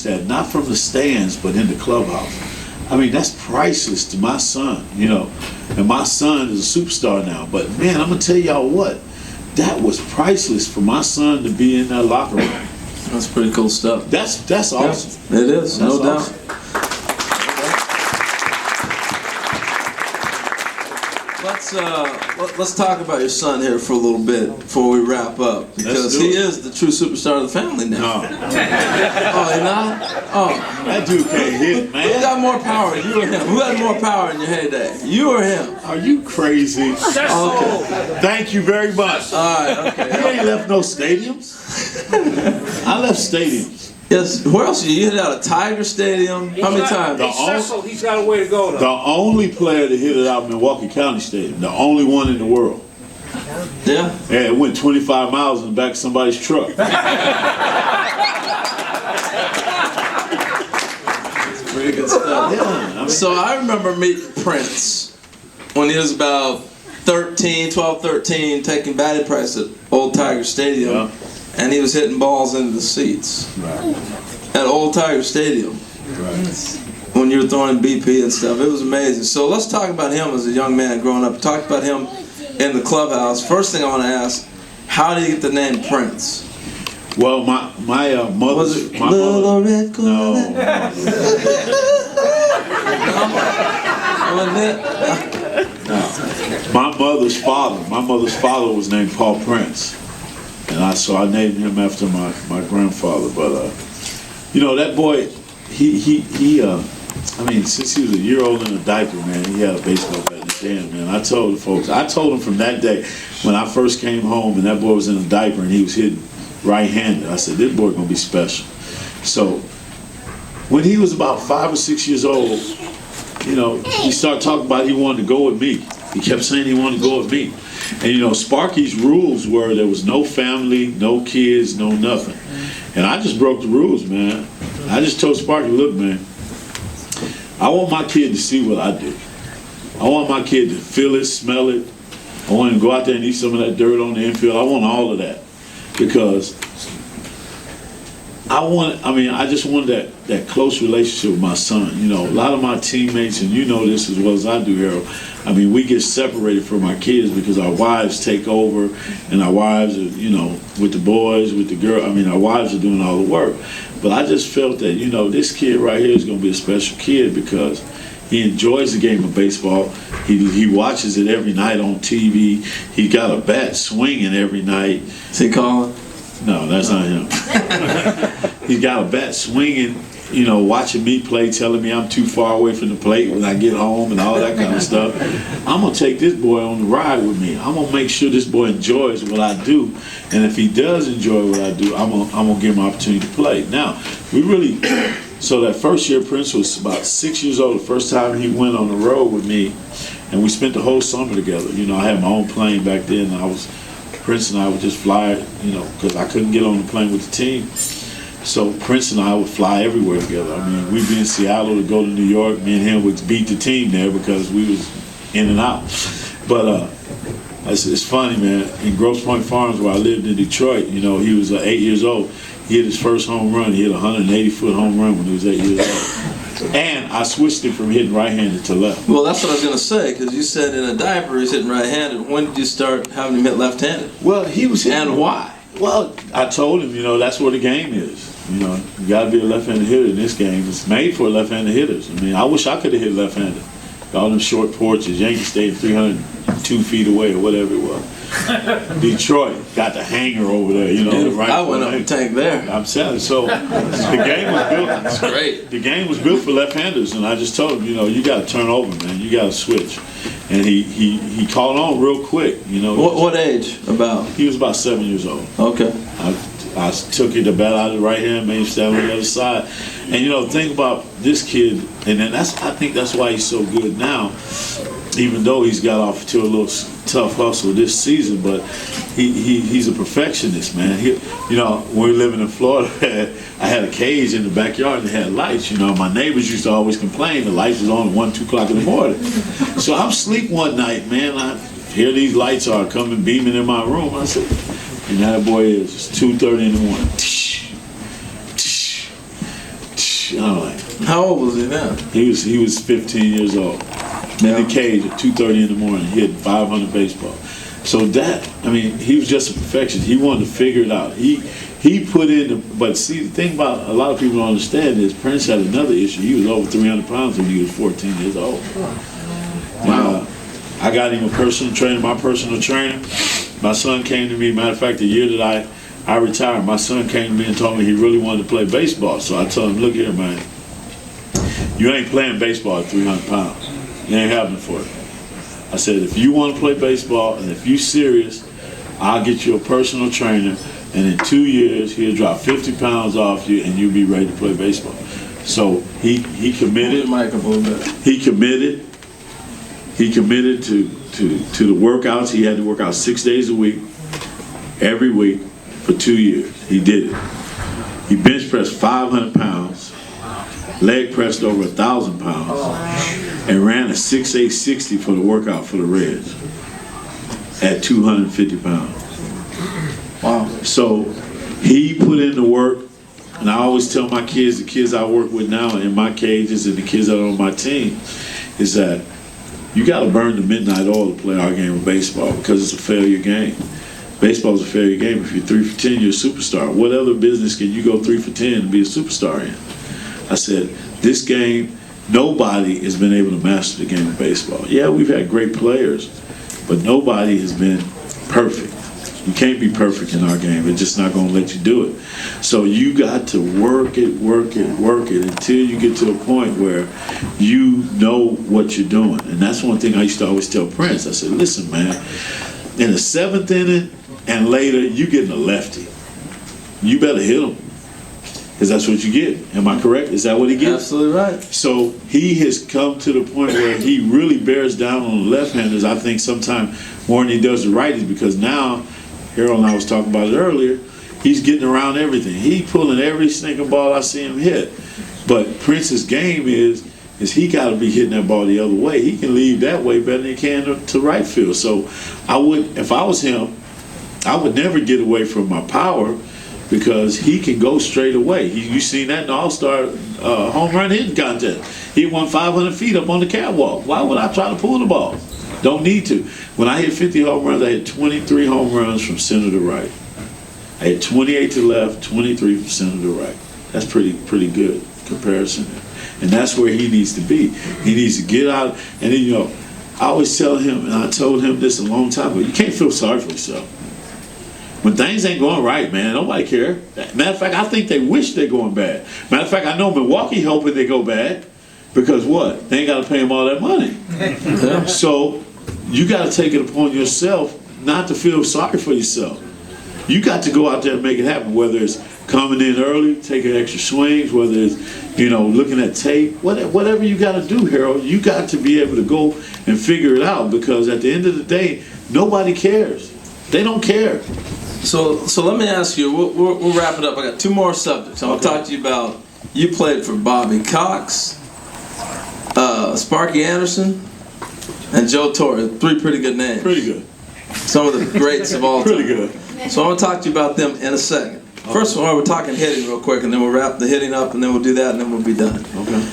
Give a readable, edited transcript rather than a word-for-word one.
that, not from the stands, but in the clubhouse. I mean, that's priceless to my son, you know. And my son is a superstar now. But man, I'm gonna tell y'all what, that was priceless for my son to be in that locker room. That's pretty cool stuff. That's awesome. Yeah, it is, no doubt. Awesome. Let's talk about your son here for a little bit before we wrap up, because he is the true superstar of the family now. No. Oh, he not? Oh, That dude can't hit, man. who got more power, you or him? Who had more power in your heyday, you or him? Are you crazy? Okay. Thank you very much. All right. Okay. You ain't left no stadiums. I left stadiums. Yes. Where else you hit out a Tiger Stadium? How many times? Cecil, he's got a way to go, though. The only player to hit it out of Milwaukee County Stadium. The only one in the world. Yeah. Yeah, it went 25 miles in the back of somebody's truck. Pretty good stuff. Yeah, I mean, So I remember meeting Prince when he was about 12, 13, taking batting practice at Old Tiger Stadium. Yeah. And he was hitting balls into the seats right, at Old Tiger Stadium right. when you were throwing BP and stuff. It was amazing. So let's talk about him as a young man growing up. Talk about him in the clubhouse. First thing I want to ask, how did you get the name Prince? Well, my mother. Was it my Little mother, Red Corvette? Wasn't it? My mother's father was named Paul Prince. And so I named him after my grandfather. But you know, that boy, he I mean, since he was a year old in a diaper, man, he had a baseball bat in his hand, man. I told him from that day when I first came home and that boy was in a diaper and he was hitting right-handed. I said, this boy gonna be special. So when he was about 5 or 6 years old, you know, he started talking about he wanted to go with me. He kept saying he wanted to go with me. And you know, Sparky's rules were there was no family, no kids, no nothing. And I just broke the rules, man. I just told Sparky, look, man, I want my kid to see what I do. I want my kid to feel it, smell it. I want him to go out there and eat some of that dirt on the infield. I want all of that. Because I just wanted that close relationship with my son. You know, a lot of my teammates, and you know this as well as I do, Harold, I mean, we get separated from our kids because our wives take over, and our wives are, you know, with the boys, with the girl. I mean, our wives are doing all the work. But I just felt that, you know, this kid right here is going to be a special kid because he enjoys the game of baseball. He watches it every night on TV. He got a bat swinging every night. Is he calling? No, that's not him. He got a bat swinging, you know, watching me play, telling me I'm too far away from the plate when I get home and all that kind of stuff. I'm going to take this boy on the ride with me. I'm going to make sure this boy enjoys what I do. And if he does enjoy what I do, I'm going to give him an opportunity to play. Now, so that first year, Prince was about 6 years old, the first time he went on the road with me. And we spent the whole summer together. You know, I had my own plane back then. And Prince and I would just fly, you know, because I couldn't get on the plane with the team. So Prince and I would fly everywhere together. I mean, we'd be in Seattle to go to New York. Me and him would beat the team there because we was in and out. But it's funny, man. In Grosse Pointe Farms, where I lived in Detroit, you know, he was 8 years old. He hit his first home run. He hit a 180-foot home run when he was 8 years old. And I switched him from hitting right-handed to left. Well, that's what I was going to say, because you said in a diaper he's hitting right-handed. When did you start having him hit left-handed? Well, he was hitting. And why? Well, I told him, you know, that's where the game is. You know, you got to be a left-handed hitter in this game. It's made for left-handed hitters. I mean, I wish I could have hit left-handed. All them short porches. Yankee Stadium 302 feet away or whatever it was. Detroit got the hangar over there, you know. Right, I went up and tank there. I'm saying, so the game was built. That's great. The game was built for left-handers, and I just told him, you know, you got to turn over, man. You got to switch. And he caught on real quick, you know. What age about? He was about 7 years old. Okay. I took the bat out of the right hand, made him stand on the other side. And you know, the thing about this kid, and then I think that's why he's so good now, even though he's got off to a little tough hustle this season, but he's a perfectionist, man. You know, when we were living in Florida, I had a cage in the backyard and it had lights. You know, my neighbors used to always complain the lights was on at 1, 2 o'clock in the morning. So I'm asleep one night, man. I hear these lights are coming, beaming in my room. I said, and that boy is, it's 2:30 in the morning. I'm like, How old was he then? he was 15 years old. In the cage at 2:30 in the morning, hitting 500 baseball. So that, I mean, he was just a perfectionist. He wanted to figure it out. He put in, but see, the thing about a lot of people don't understand is Prince had another issue. He was over 300 pounds when he was 14 years old. Wow. I got him a personal trainer, my personal trainer. My son came to me, matter of fact, the year that I retired, my son came to me and told me he really wanted to play baseball. So I told him, look here, man, you ain't playing baseball at 300 pounds. You ain't having it for it. I said, if you want to play baseball and if you serious, I'll get you a personal trainer, and in 2 years he'll drop 50 pounds off you and you'll be ready to play baseball. So he committed. He committed. He committed to the workouts. He had to work out 6 days a week, every week for 2 years. He did it. He bench pressed 500 pounds, leg pressed over 1,000 pounds, and ran a 6.860 for the workout for the Reds at 250 pounds. Wow. So he put in the work, and I always tell my kids, the kids I work with now in my cages and the kids that are on my team, is that you got to burn the midnight oil to play our game of baseball because it's a failure game. Baseball is a failure game. If you're 3 for 10, you're a superstar. What other business can you go 3 for 10 and be a superstar in? I said, this game, nobody has been able to master the game of baseball. Yeah, we've had great players, but nobody has been perfect. You can't be perfect in our game. It's just not going to let you do it. So you got to work it until you get to a point where you know what you're doing. And that's one thing I used to always tell Prince. I said, listen, man, in the 7th inning and later, you getting a lefty. You better hit him. Because that's what you get. Am I correct? Is that what he gets? Absolutely right. So he has come to the point where he really bears down on the left-handers, I think, sometimes more than he does the righties, because now, Harold and I was talking about it earlier, he's getting around everything. He's pulling every single ball I see him hit. But Prince's game is he got to be hitting that ball the other way. He can leave that way better than he can to right field. So I would, if I was him, I would never get away from my power, because he can go straight away. You seen that in the All-Star home run hitting contest. He won 500 feet up on the catwalk. Why would I try to pull the ball? Don't need to. When I hit 50 home runs, I had 23 home runs from center to right. I had 28 to left, 23 from center to right. That's pretty good comparison. And that's where he needs to be. He needs to get out. And then, you know, I always tell him, and I told him this a long time ago, you can't feel sorry for yourself. When things ain't going right, man, nobody care. Matter of fact, I think they wish they're going bad. Matter of fact, I know Milwaukee hoping they go bad, because what? They ain't got to pay them all that money. So you got to take it upon yourself not to feel sorry for yourself. You got to go out there and make it happen, whether it's coming in early, taking extra swings, whether it's, you know, looking at tape, whatever you got to do, Harold, you got to be able to go and figure it out, because at the end of the day, nobody cares. They don't care. So let me ask you, we'll wrap it up. I got 2 more subjects. I'm going to talk to you about, you played for Bobby Cox, Sparky Anderson, and Joe Torre. 3 pretty good names. Pretty good. Some of the greats of all time. Pretty good. So I'm going to talk to you about them in a second. First of all, we're talking hitting real quick, and then we'll wrap the hitting up, and then we'll do that, and then we'll be done. Okay.